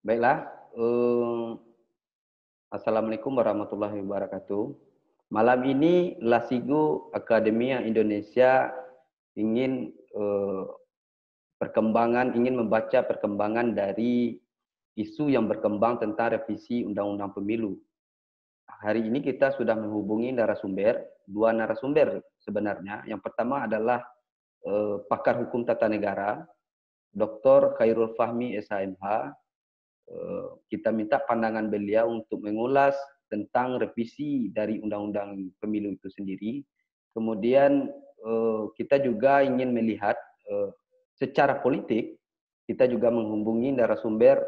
Baiklah, Assalamualaikum warahmatullahi wabarakatuh. Malam ini Lasigo Akademia Indonesia ingin ingin membaca perkembangan dari isu yang berkembang tentang revisi Undang-Undang Pemilu. Hari ini kita sudah menghubungi dua narasumber sebenarnya. Yang pertama adalah pakar hukum tata negara, Dr. Khairul Fahmi SHMH. Kita minta pandangan beliau untuk mengulas tentang revisi dari Undang-Undang Pemilu itu sendiri. Kemudian kita juga ingin melihat secara politik, kita juga menghubungi narasumber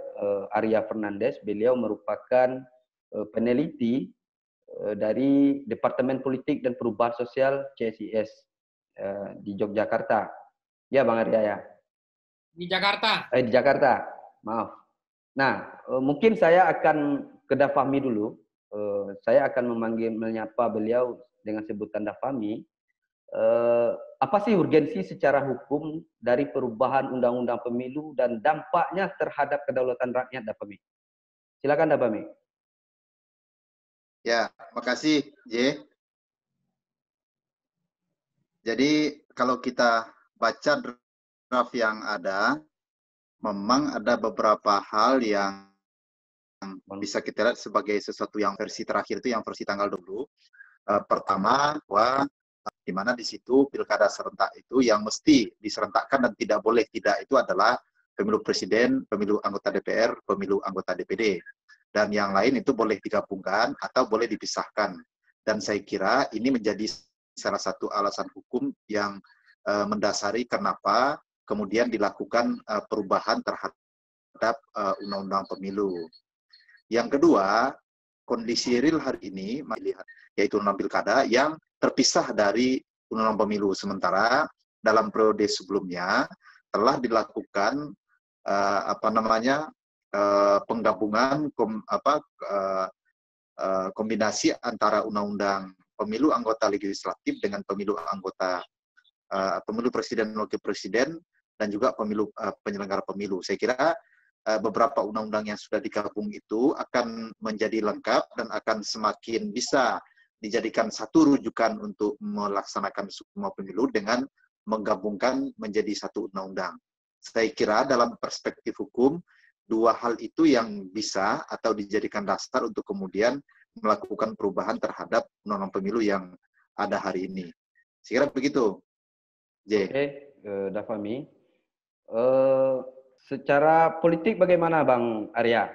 Arya Fernandes. Beliau merupakan peneliti dari Departemen Politik dan Perubahan Sosial CSIS di Yogyakarta. Ya, Bang Arya ya? Di Jakarta. Di Jakarta, maaf. Nah, mungkin saya akan ke Dafahmi dulu. Saya akan menyapa beliau dengan sebutan Dafahmi. Apa sih urgensi secara hukum dari perubahan Undang-Undang Pemilu dan dampaknya terhadap kedaulatan rakyat, Dafahmi? Silakan, Dafahmi. Ya, makasih, J. Jadi, kalau kita baca draft yang ada, memang ada beberapa hal yang bisa kita lihat sebagai sesuatu yang versi terakhir itu yang versi tanggal 20. Pertama, bahwa di mana di situ pilkada serentak itu yang mesti diserentakkan dan tidak boleh tidak itu adalah pemilu presiden, pemilu anggota DPR, pemilu anggota DPD. Dan yang lain itu boleh digabungkan atau boleh dipisahkan. Dan saya kira ini menjadi salah satu alasan hukum yang mendasari kenapa kemudian dilakukan perubahan terhadap Undang-Undang Pemilu. Yang kedua, kondisi real hari ini, yaitu Undang Pilkada yang terpisah dari Undang-Undang Pemilu. Sementara dalam periode sebelumnya telah dilakukan penggabungan kombinasi antara Undang-Undang Pemilu anggota legislatif dengan pemilu presiden dan wakil presiden dan juga pemilu penyelenggara pemilu. Saya kira beberapa undang-undang yang sudah digabung itu akan menjadi lengkap dan akan semakin bisa dijadikan satu rujukan untuk melaksanakan semua pemilu dengan menggabungkan menjadi satu undang-undang. Saya kira dalam perspektif hukum, dua hal itu yang bisa atau dijadikan dasar untuk kemudian melakukan perubahan terhadap undang-undang pemilu yang ada hari ini. Saya kira begitu, J. Oke, Dafahmi. Secara politik bagaimana, Bang Arya?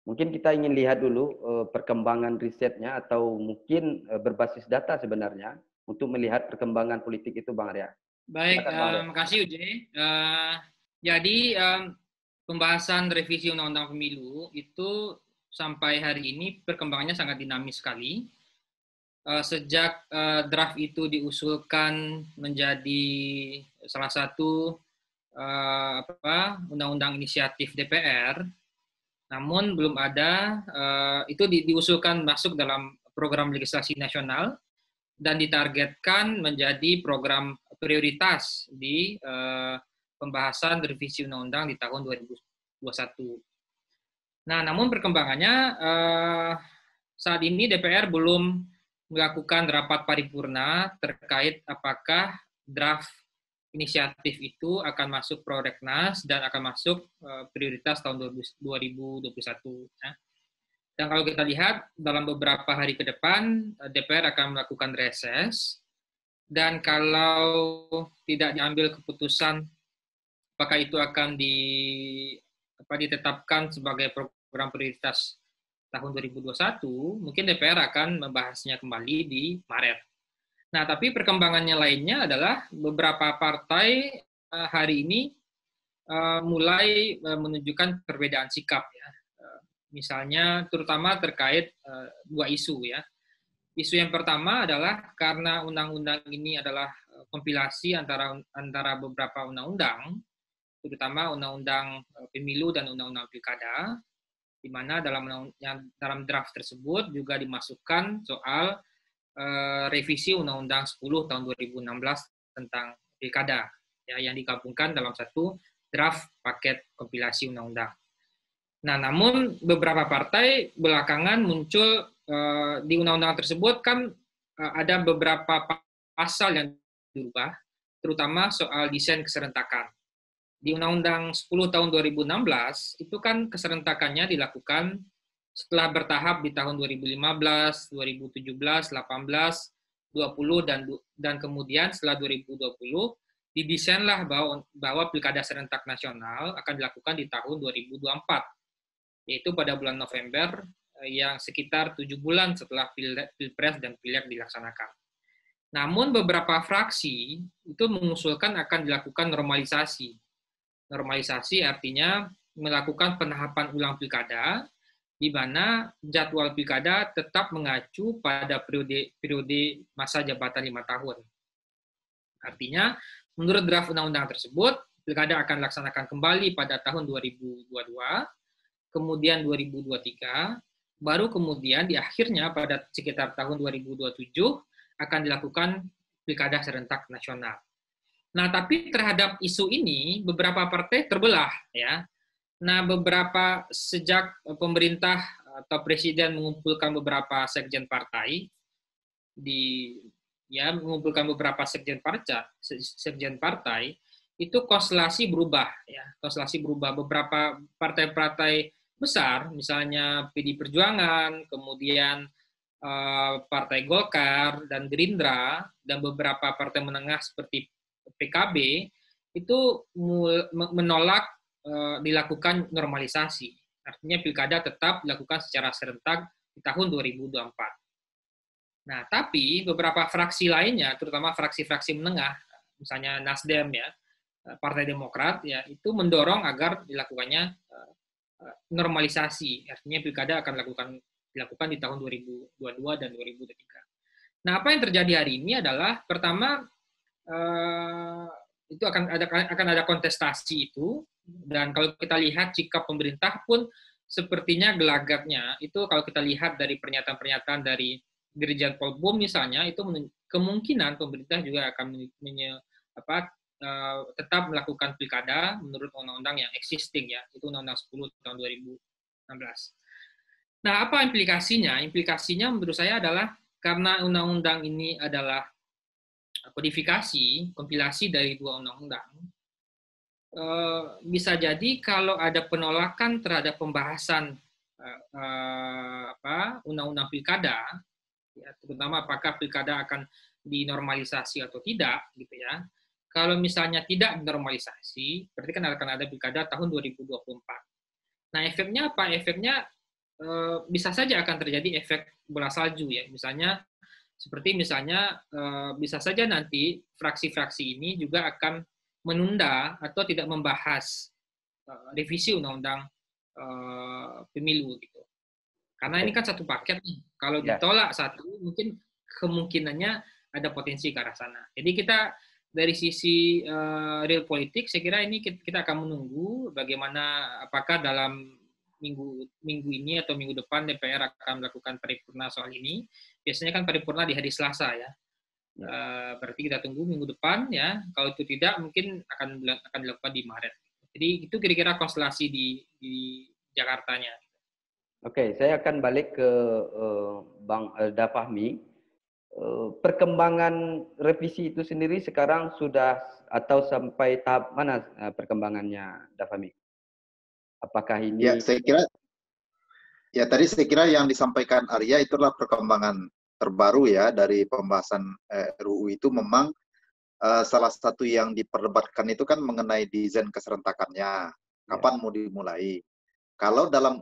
Mungkin kita ingin lihat dulu perkembangan risetnya atau mungkin berbasis data sebenarnya untuk melihat perkembangan politik itu, Bang Arya. Baik, terima kasih Uj. Jadi pembahasan revisi Undang-Undang Pemilu itu sampai hari ini perkembangannya sangat dinamis sekali. Sejak draft itu diusulkan menjadi salah satu undang-undang inisiatif DPR, namun belum ada, itu diusulkan masuk dalam program legislasi nasional dan ditargetkan menjadi program prioritas di pembahasan revisi undang-undang di tahun 2021. Nah, namun perkembangannya saat ini DPR belum melakukan rapat paripurna terkait apakah draft inisiatif itu akan masuk prolegnas dan akan masuk prioritas tahun 2021. Ya. Dan kalau kita lihat dalam beberapa hari ke depan DPR akan melakukan reses dan kalau tidak diambil keputusan apakah itu akan ditetapkan sebagai program prioritas tahun 2021, mungkin DPR akan membahasnya kembali di Maret. Nah, tapi perkembangannya lainnya adalah beberapa partai hari ini mulai menunjukkan perbedaan sikap ya. Misalnya terutama terkait dua isu ya. Isu yang pertama adalah karena undang-undang ini adalah kompilasi antara beberapa undang-undang, terutama undang-undang pemilu dan undang-undang pilkada, di mana dalam draft tersebut juga dimasukkan soal revisi Undang-Undang 10 tahun 2016 tentang pilkada ya, yang digabungkan dalam satu draft paket kompilasi undang-undang. Nah, namun beberapa partai belakangan muncul di undang-undang tersebut kan ada beberapa pasal yang dirubah, terutama soal desain keserentakan. Di Undang-Undang 10 tahun 2016 itu kan keserentakannya dilakukan setelah bertahap di tahun 2015, 2017, 18, 20 dan kemudian setelah 2020 didesainlah bahwa pilkada serentak nasional akan dilakukan di tahun 2024, yaitu pada bulan November, yang sekitar 7 bulan setelah Pilpres dan Pileg dilaksanakan. Namun beberapa fraksi itu mengusulkan akan dilakukan normalisasi. Normalisasi artinya melakukan penahapan ulang pilkada, di mana jadwal pilkada tetap mengacu pada periode masa jabatan 5 tahun. Artinya, menurut draft undang-undang tersebut, pilkada akan dilaksanakan kembali pada tahun 2022, kemudian 2023, baru kemudian di akhirnya pada sekitar tahun 2027 akan dilakukan pilkada serentak nasional. Nah, tapi terhadap isu ini beberapa partai terbelah ya. Nah, beberapa sejak pemerintah atau presiden mengumpulkan beberapa sekjen partai mengumpulkan beberapa sekjen partai itu konstelasi berubah ya. Konstelasi berubah, beberapa partai-partai besar misalnya PD Perjuangan, kemudian Partai Golkar dan Gerindra dan beberapa partai menengah seperti PKB itu menolak dilakukan normalisasi. Artinya pilkada tetap dilakukan secara serentak di tahun 2024. Nah, tapi beberapa fraksi lainnya, terutama fraksi-fraksi menengah, misalnya Nasdem ya, Partai Demokrat ya, itu mendorong agar dilakukannya normalisasi. Artinya pilkada akan dilakukan di tahun 2022 dan 2023. Nah, apa yang terjadi hari ini adalah pertama itu akan ada kontestasi itu, dan kalau kita lihat sikap pemerintah pun sepertinya gelagatnya itu kalau kita lihat dari pernyataan-pernyataan dari Dirjen Polbum misalnya, itu kemungkinan pemerintah juga akan tetap melakukan pilkada menurut undang-undang yang existing ya, itu Undang-Undang 10 tahun 2016. Nah, apa implikasinya? Implikasinya menurut saya adalah karena undang-undang ini adalah kodifikasi, kompilasi dari 2 undang-undang, bisa jadi kalau ada penolakan terhadap pembahasan undang-undang pilkada, ya, terutama apakah pilkada akan dinormalisasi atau tidak, gitu ya. Kalau misalnya tidak dinormalisasi, berarti kan akan ada pilkada tahun 2024. Nah, efeknya apa? Efeknya bisa saja akan terjadi efek bola salju ya. Misalnya bisa saja nanti fraksi-fraksi ini juga akan menunda atau tidak membahas revisi undang-undang pemilu gitu. Karena ini kan satu paket nih. Kalau ditolak satu, mungkin kemungkinannya ada potensi ke arah sana. Jadi kita dari sisi real politik, saya kira ini kita akan menunggu bagaimana, apakah dalam minggu ini atau minggu depan DPR akan melakukan paripurna soal ini. Biasanya kan paripurna di hari Selasa ya. Berarti kita tunggu minggu depan ya. Kalau itu tidak, mungkin akan dilakukan di Maret. Jadi itu kira-kira konstelasi di Jakartanya. Oke, saya akan balik ke Bang Elda Fahmi. Perkembangan revisi itu sendiri sekarang sudah atau sampai tahap mana perkembangannya, Elda Fahmi? Apakah ini? Ya, tadi saya kira yang disampaikan Arya itulah perkembangan terbaru ya dari pembahasan RUU itu. Memang salah satu yang diperdebatkan itu kan mengenai desain keserentakannya. Kapan mau dimulai? Kalau dalam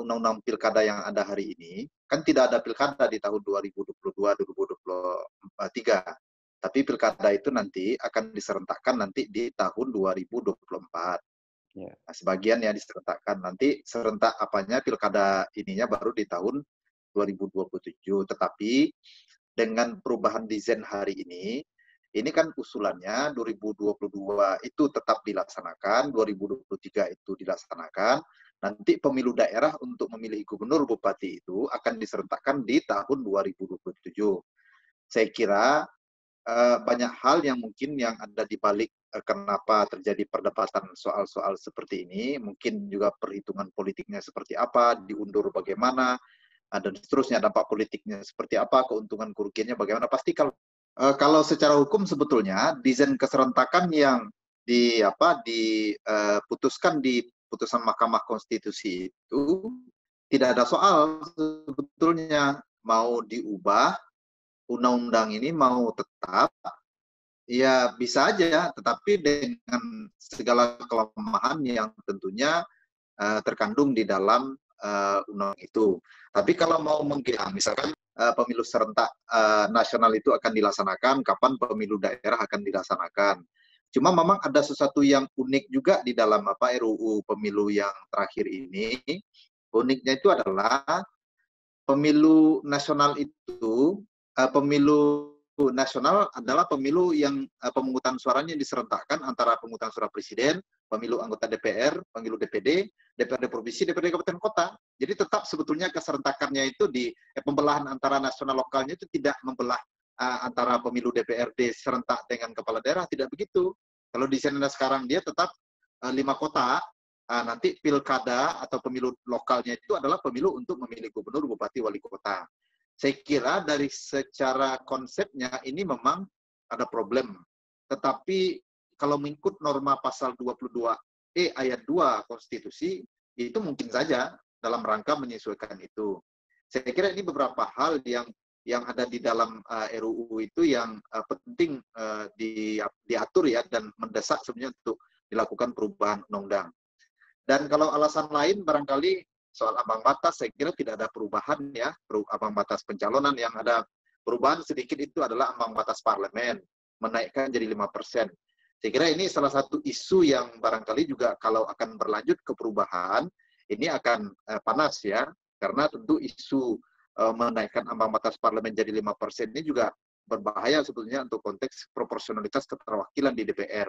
undang-undang pilkada yang ada hari ini, kan tidak ada pilkada di tahun 2022-2023. Tapi pilkada itu nanti akan diserentakkan nanti di tahun 2024. Nah, sebagian ya diserentakkan. Nanti serentak apanya pilkada ininya baru di tahun 2027. Tetapi dengan perubahan desain hari ini kan usulannya 2022 itu tetap dilaksanakan, 2023 itu dilaksanakan. Nanti pemilu daerah untuk memilih gubernur bupati itu akan diserentakkan di tahun 2027. Saya kira banyak hal yang mungkin yang ada di balik kenapa terjadi perdebatan soal-soal seperti ini. Mungkin juga perhitungan politiknya seperti apa, diundur bagaimana, dan seterusnya dampak politiknya seperti apa, keuntungan kerugiannya bagaimana. Pasti kalau secara hukum sebetulnya desain keserentakan yang diputuskan di putusan Mahkamah Konstitusi itu tidak ada soal sebetulnya mau diubah undang-undang ini mau tetap, ya bisa aja, tetapi dengan segala kelemahan yang tentunya terkandung di dalam undang itu. Tapi kalau mau misalkan pemilu serentak nasional itu akan dilaksanakan, kapan pemilu daerah akan dilaksanakan. Cuma memang ada sesuatu yang unik juga di dalam RUU pemilu yang terakhir ini. Uniknya itu adalah pemilu nasional itu, pemilu nasional adalah pemilu yang pemungutan suaranya diserentakkan antara pemungutan suara presiden, pemilu anggota DPR, pemilu DPD, DPRD provinsi, DPRD kabupaten kota. Jadi tetap sebetulnya keserentakannya itu di pembelahan antara nasional lokalnya itu tidak membelah antara pemilu DPRD serentak dengan kepala daerah, tidak begitu. Kalau di sana sekarang dia tetap 5 kota, nanti pilkada atau pemilu lokalnya itu adalah pemilu untuk memilih gubernur, bupati, wali kota. Saya kira dari secara konsepnya ini memang ada problem. Tetapi kalau mengikut norma pasal 22E ayat 2 konstitusi, itu mungkin saja dalam rangka menyesuaikan itu. Saya kira ini beberapa hal yang ada di dalam RUU itu yang penting diatur ya, dan mendesak sebenarnya untuk dilakukan perubahan undang-undang. Dan kalau alasan lain barangkali soal ambang batas, saya kira tidak ada perubahan ya, ambang batas pencalonan. Yang ada perubahan sedikit itu adalah ambang batas parlemen, menaikkan jadi 5%. Saya kira ini salah satu isu yang barangkali juga kalau akan berlanjut ke perubahan, ini akan panas ya, karena tentu isu menaikkan ambang batas parlemen jadi 5% ini juga berbahaya sebetulnya untuk konteks proporsionalitas keterwakilan di DPR.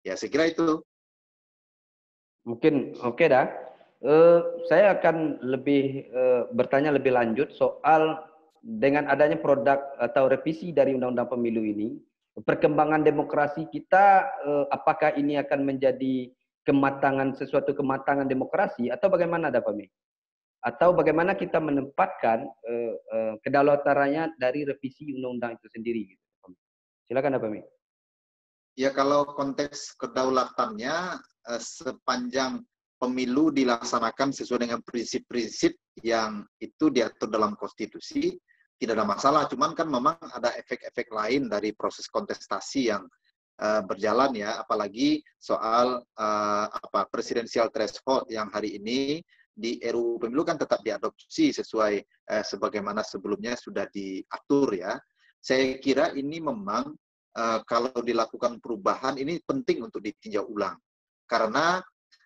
Ya, saya kira itu. Mungkin oke dah. Saya akan lebih bertanya lebih lanjut soal dengan adanya produk atau revisi dari Undang-Undang Pemilu ini, perkembangan demokrasi kita, apakah ini akan menjadi sesuatu kematangan demokrasi atau bagaimana, Dapami? Atau bagaimana kita menempatkan kedaulatannya dari revisi undang-undang itu sendiri? Silakan, Dapami. Ya, kalau konteks kedaulatannya sepanjang pemilu dilaksanakan sesuai dengan prinsip-prinsip yang itu diatur dalam konstitusi, tidak ada masalah. Cuman kan memang ada efek-efek lain dari proses kontestasi yang berjalan ya, apalagi soal presidensial threshold yang hari ini di RUU Pemilu kan tetap diadopsi sesuai sebagaimana sebelumnya sudah diatur ya. Saya kira ini memang kalau dilakukan perubahan ini penting untuk ditinjau ulang. Karena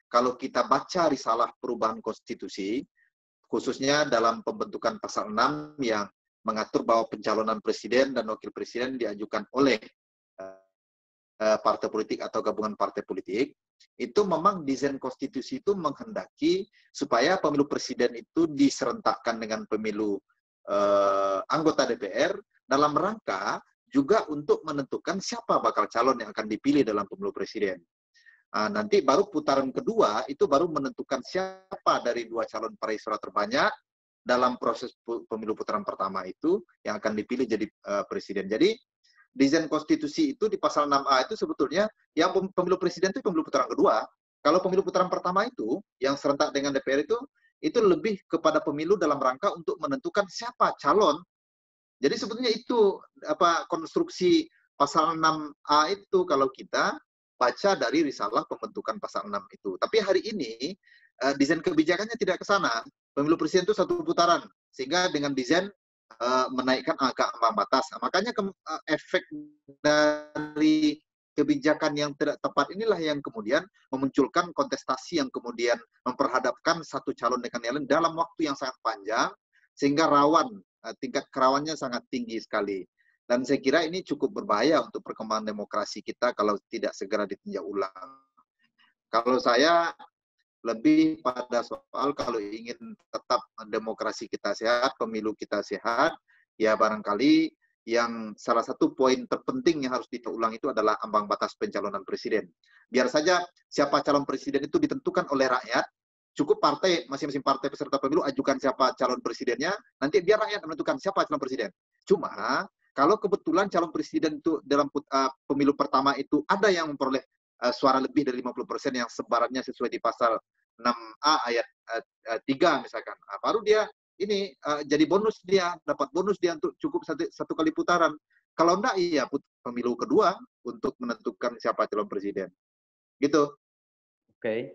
kalau kita baca risalah perubahan konstitusi, khususnya dalam pembentukan pasal 6 yang mengatur bahwa pencalonan presiden dan wakil presiden diajukan oleh partai politik atau gabungan partai politik, itu memang desain konstitusi itu menghendaki supaya pemilu presiden itu diserentakkan dengan pemilu anggota DPR dalam rangka juga untuk menentukan siapa bakal calon yang akan dipilih dalam pemilu presiden. Nanti baru putaran kedua itu baru menentukan siapa dari 2 calon peraih suara terbanyak dalam proses pemilu putaran pertama itu yang akan dipilih jadi presiden. Jadi desain konstitusi itu di pasal 6A itu sebetulnya yang pemilu presiden itu pemilu putaran kedua. Kalau pemilu putaran pertama itu yang serentak dengan DPR itu lebih kepada pemilu dalam rangka untuk menentukan siapa calon. Jadi sebetulnya itu konstruksi pasal 6A itu kalau kita baca dari risalah pembentukan pasal 6 itu. Tapi hari ini desain kebijakannya tidak ke sana. Pemilu presiden itu 1 putaran, sehingga dengan desain menaikkan angka ambang batas. Makanya efek dari kebijakan yang tidak tepat inilah yang kemudian memunculkan kontestasi yang kemudian memperhadapkan satu calon dengan yang lain dalam waktu yang sangat panjang, sehingga tingkat kerawannya sangat tinggi sekali. Dan saya kira ini cukup berbahaya untuk perkembangan demokrasi kita kalau tidak segera ditinjau ulang. Kalau saya lebih pada soal kalau ingin tetap demokrasi kita sehat, pemilu kita sehat, ya barangkali yang salah satu poin terpenting yang harus diulang itu adalah ambang batas pencalonan presiden. Biar saja siapa calon presiden itu ditentukan oleh rakyat, cukup partai, masing-masing partai peserta pemilu ajukan siapa calon presidennya, nanti biar rakyat menentukan siapa calon presiden. Cuma, kalau kebetulan calon presiden itu dalam pemilu pertama itu ada yang memperoleh suara lebih dari 50% yang sebarannya sesuai di pasal 6A ayat 3 misalkan, baru dia ini jadi bonus, dia dapat bonus dia untuk cukup satu kali putaran. Kalau enggak, iya pemilu kedua untuk menentukan siapa calon presiden. Gitu. Oke.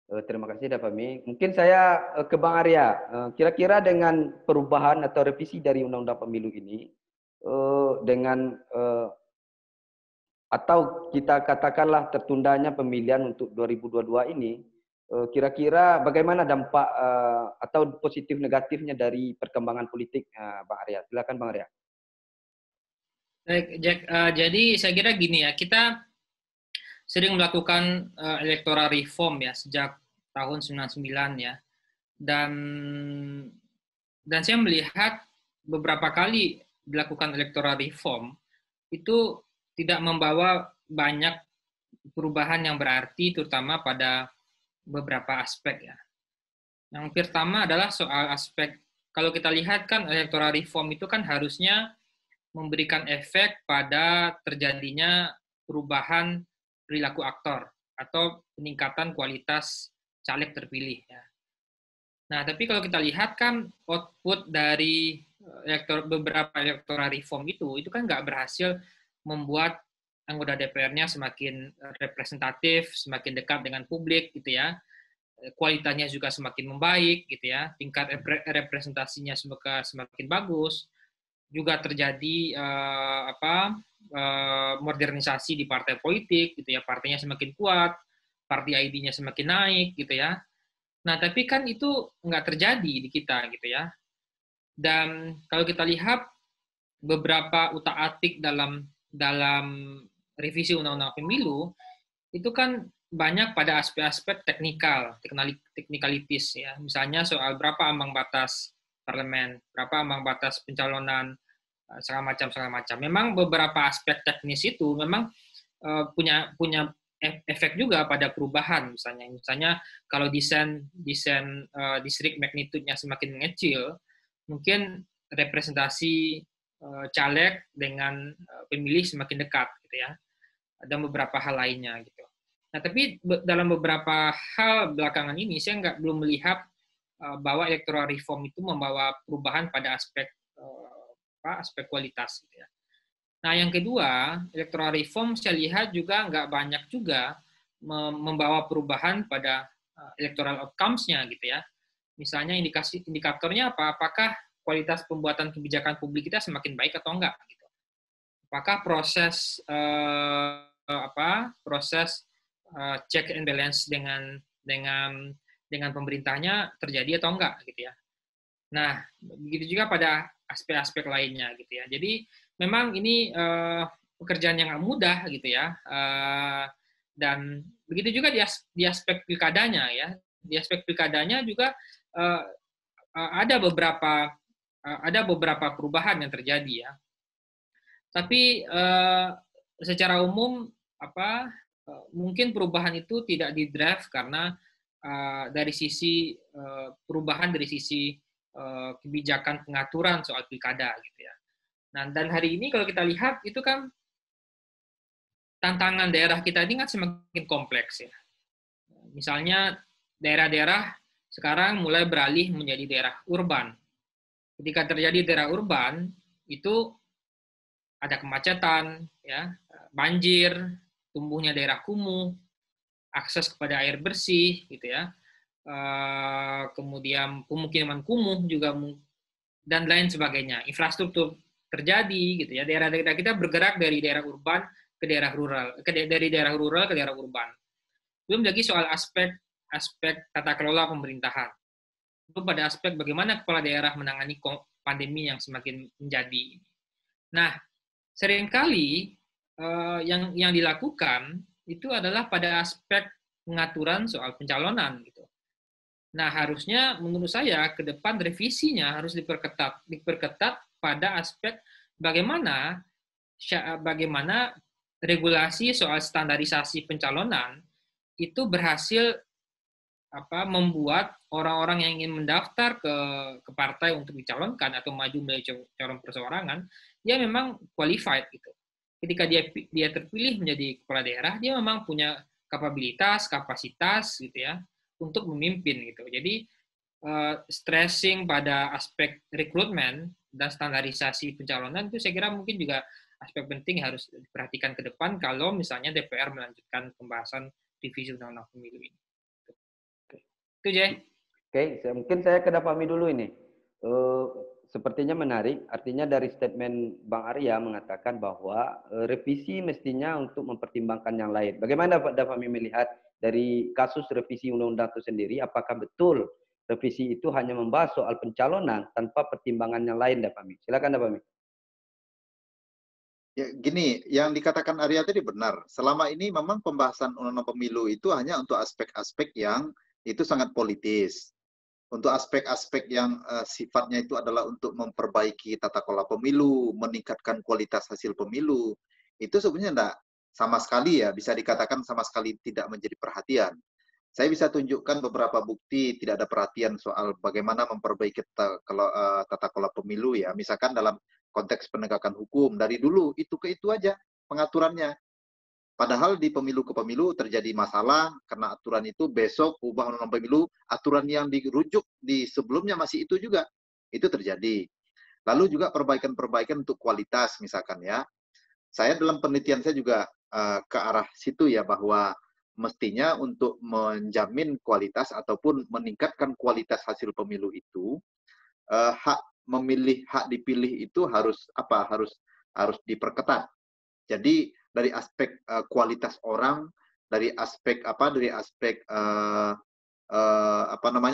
Terima kasih Dapami. Mungkin saya ke Bang Arya. Kira-kira dengan perubahan atau revisi dari Undang-Undang Pemilu ini, dengan atau kita katakanlah tertundanya pemilihan untuk 2022 ini, kira-kira bagaimana dampak atau positif negatifnya dari perkembangan politik, Bang Arya? Silakan Bang Arya. Baik, Jack. Jadi saya kira gini ya, kita sering melakukan electoral reform ya sejak tahun 99 ya, dan saya melihat beberapa kali dilakukan electoral reform itu tidak membawa banyak perubahan yang berarti, terutama pada beberapa aspek ya. Yang pertama adalah soal aspek, kalau kita lihat kan electoral reform itu kan harusnya memberikan efek pada terjadinya perubahan perilaku aktor atau peningkatan kualitas caleg terpilih ya. Nah, tapi kalau kita lihat kan output dari beberapa electoral reform itu kan nggak berhasil membuat anggota DPR-nya semakin representatif, semakin dekat dengan publik gitu ya. Kualitasnya juga semakin membaik gitu ya, tingkat representasinya semakin bagus, juga terjadi modernisasi di partai politik gitu ya, partainya semakin kuat, partai ID-nya semakin naik gitu ya. Nah tapi kan itu nggak terjadi di kita gitu ya. Dan kalau kita lihat beberapa utak-atik dalam revisi Undang-Undang Pemilu itu kan banyak pada aspek-aspek teknikalitis ya. Misalnya soal berapa ambang batas parlemen, berapa ambang batas pencalonan, segala macam. Memang beberapa aspek teknis itu memang punya efek juga pada perubahan. Misalnya kalau desain distrik magnitude-nya semakin mengecil, mungkin representasi caleg dengan pemilih semakin dekat gitu ya. Ada beberapa hal lainnya gitu. Nah, tapi dalam beberapa hal belakangan ini saya belum melihat bahwa electoral reform itu membawa perubahan pada aspek kualitas gitu ya. Nah, yang kedua, electoral reform saya lihat juga nggak banyak juga membawa perubahan pada electoral outcomes-nya gitu ya. Misalnya indikatornya apa? Apakah kualitas pembuatan kebijakan publik kita semakin baik atau enggak gitu. Apakah proses check and balance dengan pemerintahnya terjadi atau enggak gitu ya. Nah, begitu juga pada aspek-aspek lainnya gitu ya. Jadi memang ini pekerjaan yang mudah gitu ya. Dan begitu juga di aspek pilkadanya ya. Di aspek pilkadanya juga ada beberapa perubahan yang terjadi ya. Tapi secara umum mungkin perubahan itu tidak di-drive karena dari sisi perubahan dari sisi kebijakan pengaturan soal pilkada gitu ya. Nah, dan hari ini kalau kita lihat itu kan tantangan daerah kita ini kan semakin kompleks ya. Misalnya daerah-daerah sekarang mulai beralih menjadi daerah urban. Ketika terjadi daerah urban itu ada kemacetan, ya, banjir, tumbuhnya daerah kumuh, akses kepada air bersih, gitu ya, kemudian pemukiman kumuh juga dan lain sebagainya. Infrastruktur terjadi, gitu ya. Daerah-daerah kita bergerak dari daerah urban ke daerah rural, dari daerah rural ke daerah urban. Belum lagi soal aspek tata kelola pemerintahan. Itu pada aspek bagaimana kepala daerah menangani pandemi yang semakin menjadi. Nah, seringkali yang dilakukan itu adalah pada aspek pengaturan soal pencalonan gitu. Nah, harusnya menurut saya ke depan revisinya harus diperketat pada aspek bagaimana regulasi soal standarisasi pencalonan itu berhasil membuat orang-orang yang ingin mendaftar ke partai untuk dicalonkan atau maju melalui calon perseorangan, dia memang qualified gitu. Ketika dia terpilih menjadi kepala daerah, dia memang punya kapasitas gitu ya untuk memimpin gitu. Jadi stressing pada aspek rekrutmen dan standarisasi pencalonan itu saya kira mungkin juga aspek penting harus diperhatikan ke depan kalau misalnya DPR melanjutkan pembahasan revisi Undang-Undang Pemilu ini. Itu, Jay. Oke, mungkin saya ke Fahmi dulu ini. Sepertinya menarik, artinya dari statement Bang Arya mengatakan bahwa revisi mestinya untuk mempertimbangkan yang lain. Bagaimana Pak Fahmi melihat dari kasus revisi undang-undang itu sendiri, apakah betul revisi itu hanya membahas soal pencalonan tanpa pertimbangan yang lain, Fahmi? Silakan, Fahmi. Ya, gini, yang dikatakan Arya tadi benar. Selama ini memang pembahasan undang-undang pemilu itu hanya untuk aspek-aspek yang itu sangat politis. Untuk aspek-aspek yang sifatnya itu adalah untuk memperbaiki tata kelola pemilu, meningkatkan kualitas hasil pemilu, itu sebenarnya enggak sama sekali ya, bisa dikatakan sama sekali tidak menjadi perhatian. Saya bisa tunjukkan beberapa bukti tidak ada perhatian soal bagaimana memperbaiki tata kelola pemilu ya. Misalkan dalam konteks penegakan hukum, dari dulu itu ke itu aja pengaturannya. Padahal di pemilu ke pemilu terjadi masalah karena aturan itu besok ubah undang-undang pemilu, aturan yang dirujuk di sebelumnya masih itu juga. Itu terjadi. Lalu juga perbaikan-perbaikan untuk kualitas misalkan ya. Saya dalam penelitian saya juga ke arah situ ya, bahwa mestinya untuk menjamin kualitas ataupun meningkatkan kualitas hasil pemilu itu, hak memilih, hak dipilih itu harus diperketat. Jadi dari aspek kualitas orang, dari aspek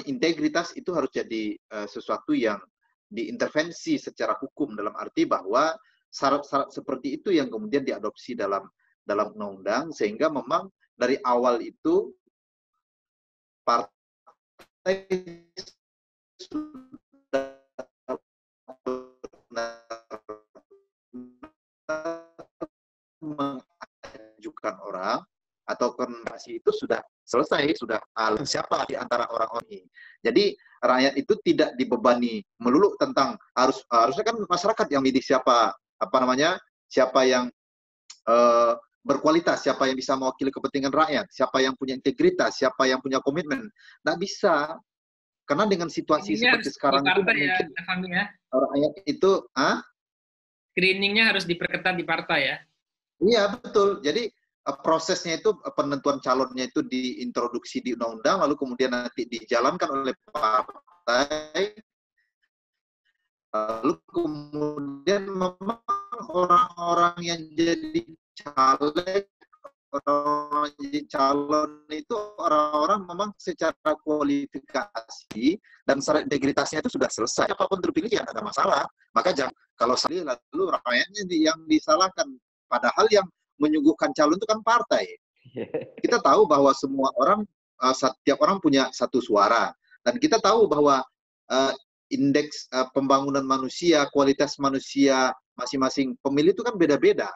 integritas itu harus jadi sesuatu yang diintervensi secara hukum, dalam arti bahwa syarat-syarat seperti itu yang kemudian diadopsi dalam undang-undang, sehingga memang dari awal itu partai sudah mengajukan orang atau konfirmasi itu sudah selesai, sudah siapa di antara orang-orang ini. Jadi rakyat itu tidak dibebani melulu tentang harusnya kan masyarakat yang milih siapa siapa yang berkualitas, siapa yang bisa mewakili kepentingan rakyat, siapa yang punya integritas, siapa yang punya komitmen. Nggak bisa, karena dengan situasi seperti sekarang itu mungkin rakyat itu screeningnya harus diperketat di partai ya. Iya, betul. Jadi prosesnya itu penentuan calonnya itu diintroduksi di undang-undang, lalu kemudian nanti dijalankan oleh partai, lalu kemudian memang orang-orang yang jadi caleg, orang-orang jadi calon itu orang-orang memang secara kualifikasi dan secara integritasnya itu sudah selesai. Apapun terpilih ya tidak ada masalah. Maka jangan kalau salah lalu rakyatnya yang disalahkan. Padahal yang menyuguhkan calon itu kan partai. Kita tahu bahwa semua orang, setiap orang punya satu suara. Dan kita tahu bahwa indeks pembangunan manusia, kualitas manusia masing-masing pemilih itu kan beda-beda.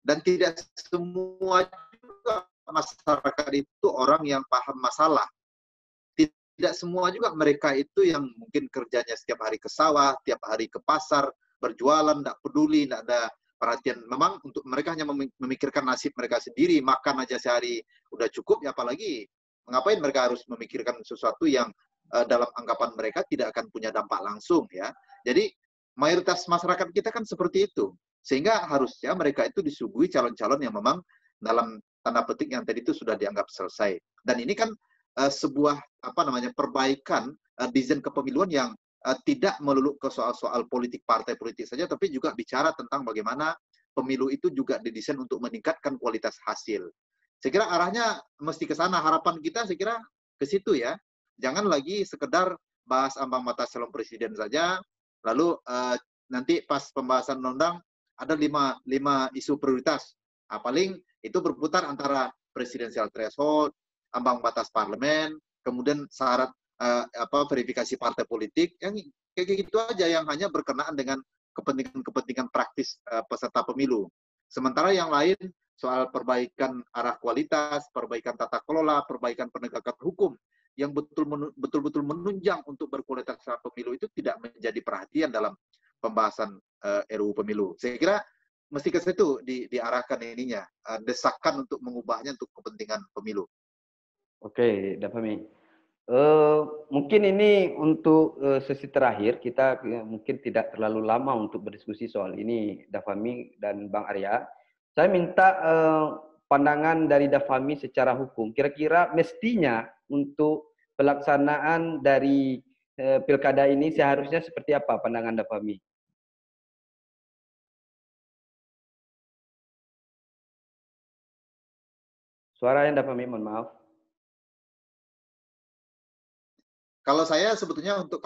Dan tidak semua juga masyarakat itu orang yang paham masalah. Tidak semua juga mereka itu yang mungkin kerjanya setiap hari ke sawah, tiap hari ke pasar, berjualan, tidak peduli, tidak ada perhatian. Memang untuk mereka hanya memikirkan nasib mereka sendiri, makan aja sehari udah cukup, ya apalagi ngapain mereka harus memikirkan sesuatu yang dalam anggapan mereka tidak akan punya dampak langsung ya. Jadi mayoritas masyarakat kita kan seperti itu. Sehingga harusnya mereka itu disuguhi calon-calon yang memang dalam tanda petik yang tadi itu sudah dianggap selesai. Dan ini kan sebuah perbaikan desain kepemiluan yang tidak melulu ke soal-soal politik partai politik saja, tapi juga bicara tentang bagaimana pemilu itu juga didesain untuk meningkatkan kualitas hasil. Saya kira arahnya mesti ke sana. Harapan kita saya kira ke situ ya. Jangan lagi sekedar bahas ambang batas calon presiden saja, lalu nanti pas pembahasan undang ada lima isu prioritas. Paling itu berputar antara presidensial threshold, ambang batas parlemen, kemudian syarat verifikasi partai politik, yang kayak gitu aja yang hanya berkenaan dengan kepentingan praktis peserta pemilu. Sementara yang lain soal perbaikan arah kualitas, perbaikan tata kelola, perbaikan penegakan hukum yang betul-betul menunjang untuk berkualitas pemilu itu tidak menjadi perhatian dalam pembahasan RUU Pemilu. Saya kira mesti ke situ diarahkan ininya, desakan untuk mengubahnya untuk kepentingan pemilu. Oke, Dafami. Mungkin ini untuk sesi terakhir, kita mungkin tidak terlalu lama untuk berdiskusi soal ini, Dafami dan Bang Arya. Saya minta pandangan dari Dafami secara hukum. Kira-kira mestinya untuk pelaksanaan dari pilkada ini seharusnya seperti apa pandangan Dafami? Suara yang Dafami, mohon maaf. Kalau saya sebetulnya untuk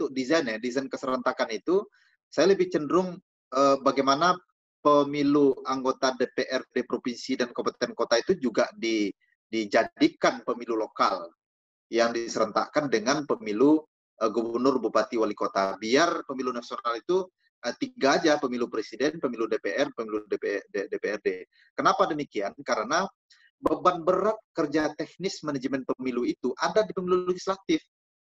desain keserentakan itu, saya lebih cenderung bagaimana pemilu anggota DPRD provinsi dan kabupaten kota itu juga dijadikan pemilu lokal yang diserentakkan dengan pemilu gubernur, bupati, wali kota. Biar pemilu nasional itu 3 aja, pemilu presiden, pemilu DPR, pemilu DPRD. Kenapa demikian? Karena beban berat kerja teknis manajemen pemilu itu ada di pemilu legislatif.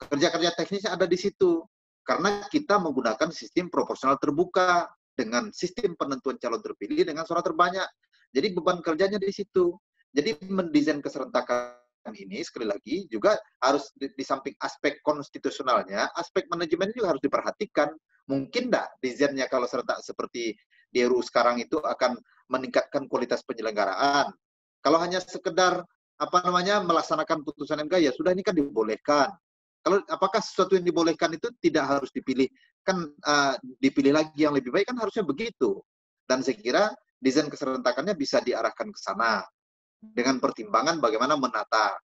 Kerja-kerja teknisnya ada di situ. Karena kita menggunakan sistem proporsional terbuka dengan sistem penentuan calon terpilih dengan suara terbanyak. Jadi beban kerjanya di situ. Jadi mendesain keserentakan ini sekali lagi juga harus di samping aspek konstitusionalnya, aspek manajemen juga harus diperhatikan. Mungkin enggak desainnya kalau serentak seperti di RUU sekarang itu akan meningkatkan kualitas penyelenggaraan. Kalau hanya sekedar melaksanakan putusan MK, ya sudah, ini kan dibolehkan. Kalau apakah sesuatu yang dibolehkan itu tidak harus dipilih? Kan dipilih lagi yang lebih baik, kan harusnya begitu. Dan saya kira desain keserentakannya bisa diarahkan ke sana dengan pertimbangan bagaimana menata.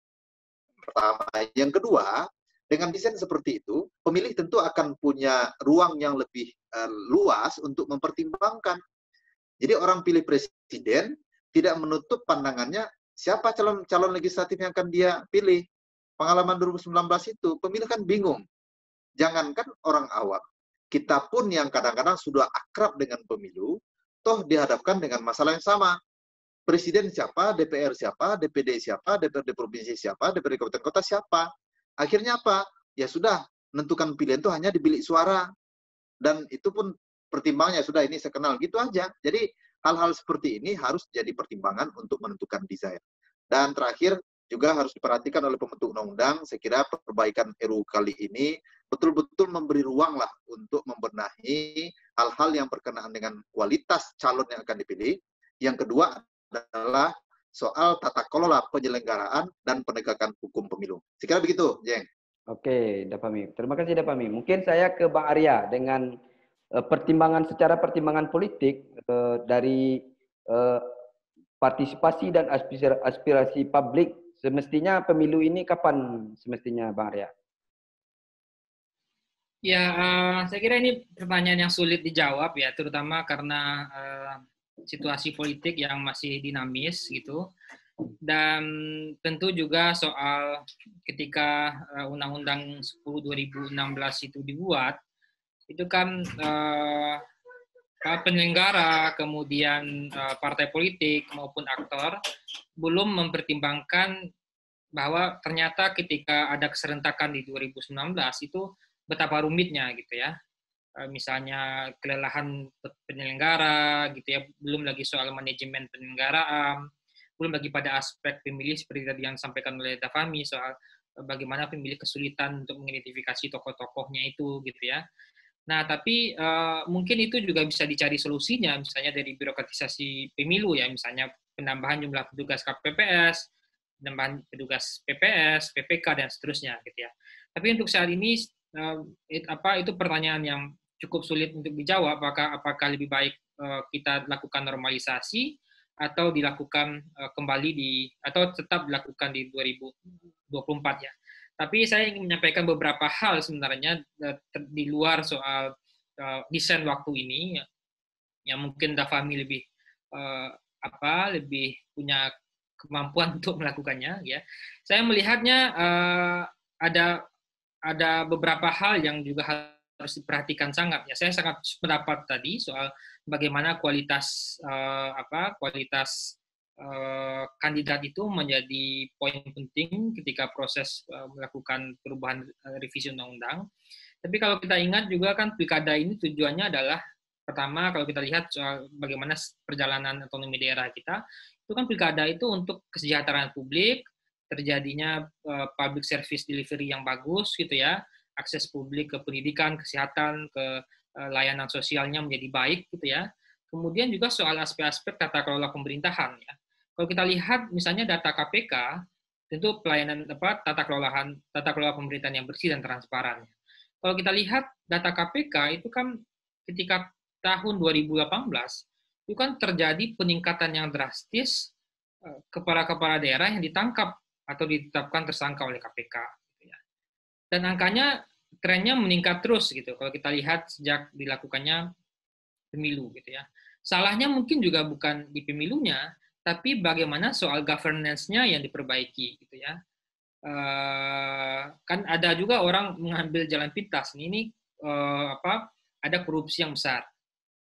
Pertama, yang kedua, dengan desain seperti itu, pemilih tentu akan punya ruang yang lebih luas untuk mempertimbangkan. Jadi orang pilih presiden tidak menutup pandangannya siapa calon legislatif yang akan dia pilih. Pengalaman 2019 itu, pemilih kan bingung. Jangankan orang awam, kita pun yang kadang-kadang sudah akrab dengan pemilu, toh dihadapkan dengan masalah yang sama. Presiden siapa, DPR siapa, DPD siapa, DPRD provinsi siapa, DPRD kabupaten kota siapa. Akhirnya apa? Ya sudah, menentukan pilihan itu hanya di bilik suara. Dan itu pun pertimbangannya sudah, ini saya kenal, gitu aja. Jadi hal-hal seperti ini harus jadi pertimbangan untuk menentukan desain. Dan terakhir, juga harus diperhatikan oleh pembentuk undang-undang, saya kira perbaikan RUU kali ini betul-betul memberi ruang lah untuk membenahi hal-hal yang berkenaan dengan kualitas calon yang akan dipilih. Yang kedua adalah soal tata kelola penyelenggaraan dan penegakan hukum pemilu. Saya kira begitu, Jeng. Oke, Dapami. Terima kasih, Dapami. Mungkin saya ke Bang Arya dengan secara pertimbangan politik dari partisipasi dan aspirasi publik, semestinya pemilu ini kapan semestinya, Bang Arya? Ya, saya kira ini pertanyaan yang sulit dijawab ya, terutama karena situasi politik yang masih dinamis gitu. Dan tentu juga soal ketika Undang-Undang 10 2016 itu dibuat, itu kan penyelenggara, kemudian partai politik maupun aktor belum mempertimbangkan bahwa ternyata ketika ada keserentakan di 2019 itu betapa rumitnya gitu ya. Misalnya kelelahan penyelenggara gitu ya, belum lagi soal manajemen penyelenggaraan, belum lagi pada aspek pemilih seperti tadi yang disampaikan oleh Dafami soal bagaimana pemilih kesulitan untuk mengidentifikasi tokoh-tokohnya itu gitu ya. Nah, tapi mungkin itu juga bisa dicari solusinya, misalnya dari birokratisasi pemilu ya, misalnya penambahan jumlah petugas KPPS, penambahan petugas PPS, PPK dan seterusnya gitu ya. Tapi untuk saat ini itu pertanyaan yang cukup sulit untuk dijawab, apakah lebih baik kita lakukan normalisasi atau dilakukan kembali atau tetap dilakukan di 2024 ya. Tapi saya ingin menyampaikan beberapa hal sebenarnya di luar soal desain waktu ini yang mungkin Dafami lebih punya kemampuan untuk melakukannya ya. Saya melihatnya ada beberapa hal yang juga harus diperhatikan sangat ya. Saya sangat pendapat tadi soal bagaimana kualitas kandidat itu menjadi poin penting ketika proses melakukan perubahan revisi undang-undang. Tapi kalau kita ingat juga kan pilkada ini tujuannya adalah pertama kalau kita lihat soal bagaimana perjalanan otonomi daerah kita, itu kan pilkada itu untuk kesejahteraan publik, terjadinya public service delivery yang bagus gitu ya, akses publik ke pendidikan, kesehatan, ke layanan sosialnya menjadi baik gitu ya. Kemudian juga soal aspek-aspek tata kelola pemerintahan ya. Kalau kita lihat misalnya data KPK, tentu pelayanan tata kelola pemerintahan yang bersih dan transparan. Kalau kita lihat data KPK itu kan ketika tahun 2018 itu kan terjadi peningkatan yang drastis kepala-kepala daerah yang ditangkap atau ditetapkan tersangka oleh KPK. Gitu ya. Dan angkanya trennya meningkat terus gitu. Kalau kita lihat sejak dilakukannya pemilu gitu ya. Salahnya mungkin juga bukan di pemilunya, tapi bagaimana soal governance-nya yang diperbaiki gitu ya. Kan ada juga orang mengambil jalan pintas. Ini ada korupsi yang besar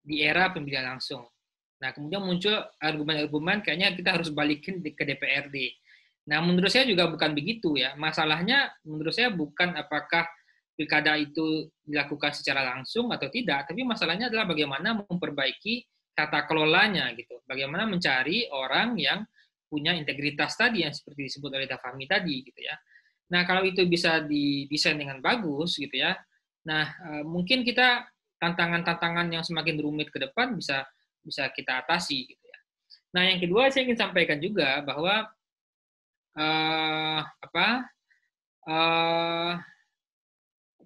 di era pemilihan langsung. Nah, kemudian muncul argumen-argumen kayaknya kita harus balikin ke DPRD. Nah, menurut saya juga bukan begitu ya. Masalahnya menurut saya bukan apakah pilkada itu dilakukan secara langsung atau tidak, tapi masalahnya adalah bagaimana memperbaiki tata kelolanya gitu. Bagaimana mencari orang yang punya integritas tadi yang seperti disebut oleh Dafami tadi gitu ya. Nah, kalau itu bisa didesain dengan bagus gitu ya. Nah, mungkin kita tantangan-tantangan yang semakin rumit ke depan bisa kita atasi gitu ya. Nah, yang kedua saya ingin sampaikan juga bahwa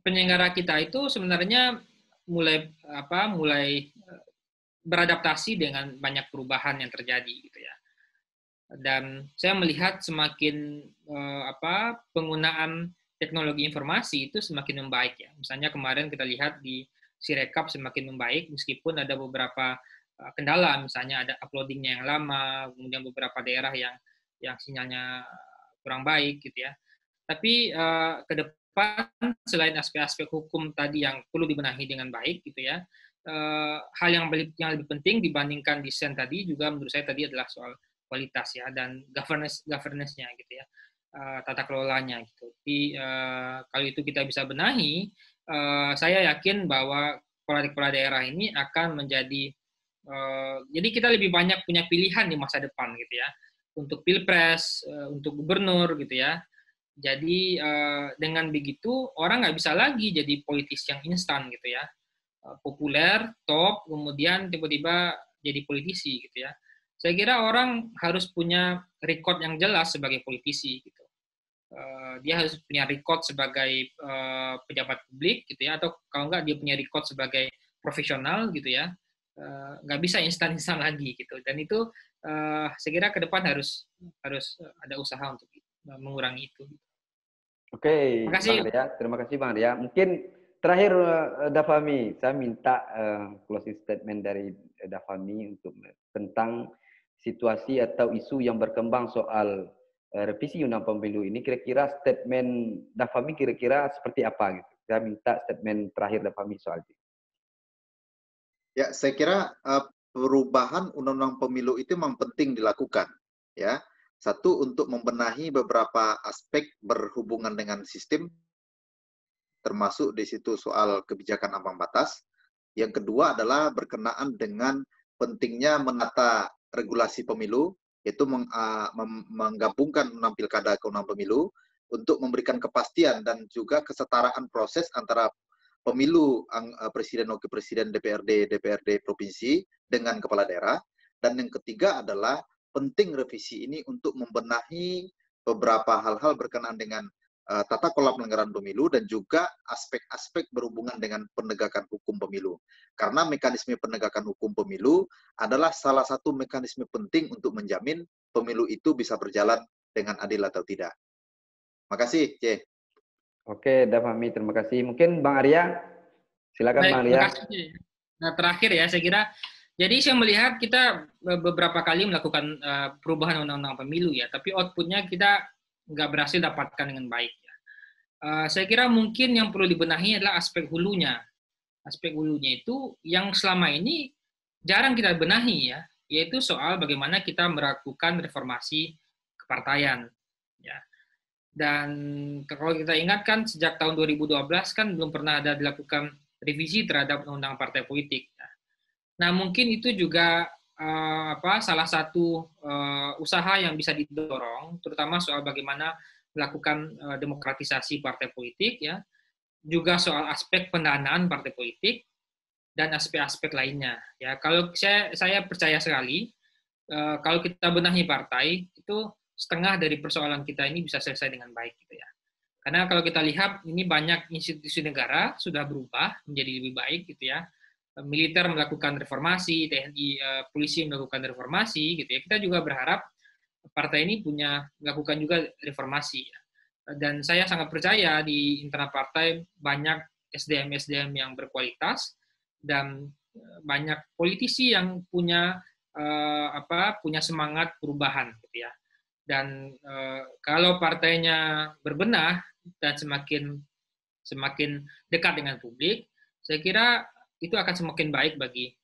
penyelenggara kita itu sebenarnya mulai beradaptasi dengan banyak perubahan yang terjadi gitu ya. Dan saya melihat semakin penggunaan teknologi informasi itu semakin membaik ya. Misalnya kemarin kita lihat di Sirekap semakin membaik meskipun ada beberapa kendala, misalnya ada uploadingnya yang lama, kemudian beberapa daerah yang sinyalnya kurang baik gitu ya. Tapi ke depan selain aspek-aspek hukum tadi yang perlu dibenahi dengan baik gitu ya, hal yang lebih penting dibandingkan desain tadi juga menurut saya tadi adalah soal kualitas ya dan governance-nya gitu ya, tata kelolanya gitu. Jadi kalau itu kita bisa benahi, saya yakin bahwa kepala daerah ini akan menjadi jadi kita lebih banyak punya pilihan di masa depan gitu ya, untuk pilpres, untuk gubernur gitu ya. Jadi dengan begitu orang nggak bisa lagi jadi politis yang instan gitu ya, populer, top, kemudian tiba-tiba jadi politisi gitu ya. Saya kira orang harus punya record yang jelas sebagai politisi gitu. Dia harus punya record sebagai pejabat publik gitu ya, atau kalau nggak dia punya record sebagai profesional gitu ya. Nggak bisa instan-instan lagi gitu. Dan itu saya kira ke depan harus ada usaha untuk mengurangi itu. Oke, terima kasih Bang Arya. Mungkin terakhir Dafami, saya minta closing statement dari Dafami untuk tentang situasi atau isu yang berkembang soal revisi undang pemilu ini. Kira-kira statement Dafami kira-kira seperti apa gitu? Saya minta statement terakhir Dafami soal itu. Ya, saya kira perubahan undang-undang pemilu itu memang penting dilakukan, ya. Satu, untuk membenahi beberapa aspek berhubungan dengan sistem, termasuk di situ soal kebijakan ambang batas. Yang kedua adalah berkenaan dengan pentingnya menata regulasi pemilu, yaitu menggabungkan undang pilkada ke undang pemilu untuk memberikan kepastian dan juga kesetaraan proses antara pemilu presiden, wakil presiden, DPRD provinsi dengan kepala daerah. Dan yang ketiga adalah penting revisi ini untuk membenahi beberapa hal-hal berkenaan dengan tata kelola penyelenggaraan pemilu dan juga aspek-aspek berhubungan dengan penegakan hukum pemilu. Karena mekanisme penegakan hukum pemilu adalah salah satu mekanisme penting untuk menjamin pemilu itu bisa berjalan dengan adil atau tidak. Makasih, C. Oke, Dafami, terima kasih. Mungkin Bang Arya, silakan Bang Arya. Terima kasih. Nah, terakhir ya, saya kira, jadi saya melihat kita beberapa kali melakukan perubahan undang-undang pemilu ya, tapi outputnya kita nggak berhasil dapatkan dengan baik. Ya. Saya kira mungkin yang perlu dibenahi adalah aspek hulunya. aspek hulunya itu yang selama ini jarang kita benahi ya, yaitu soal bagaimana kita melakukan reformasi kepartaian. Ya. Dan kalau kita ingatkan sejak tahun 2012 kan belum pernah ada dilakukan revisi terhadap undang-undang partai politik. Nah mungkin itu juga salah satu usaha yang bisa didorong, terutama soal bagaimana melakukan demokratisasi partai politik, ya, juga soal aspek pendanaan partai politik dan aspek-aspek lainnya. Ya, kalau saya percaya sekali kalau kita benahi partai itu setengah dari persoalan kita ini bisa selesai dengan baik, gitu ya. Karena kalau kita lihat ini banyak institusi negara sudah berubah menjadi lebih baik, gitu ya. Militer melakukan reformasi, TNI, polisi melakukan reformasi, gitu ya. Kita juga berharap partai ini melakukan juga reformasi. Dan saya sangat percaya di internal partai banyak SDM-SDM yang berkualitas dan banyak politisi yang punya punya semangat perubahan, gitu ya. Dan kalau partainya berbenah dan semakin dekat dengan publik, saya kira itu akan semakin baik bagi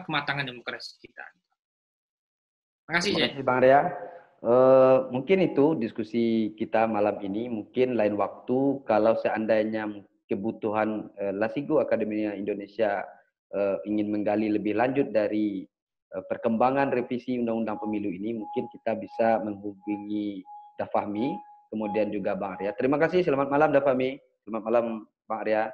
kematangan demokrasi kita. Terima kasih, Terima kasih, Bang Arya. Mungkin itu diskusi kita malam ini. Mungkin lain waktu kalau seandainya kebutuhan Lasigo Akademia Indonesia ingin menggali lebih lanjut dari perkembangan revisi Undang-Undang Pemilu ini, mungkin kita bisa menghubungi Dafahmi, kemudian juga Bang Arya. Terima kasih. Selamat malam, Dafahmi. Selamat malam, Bang Arya.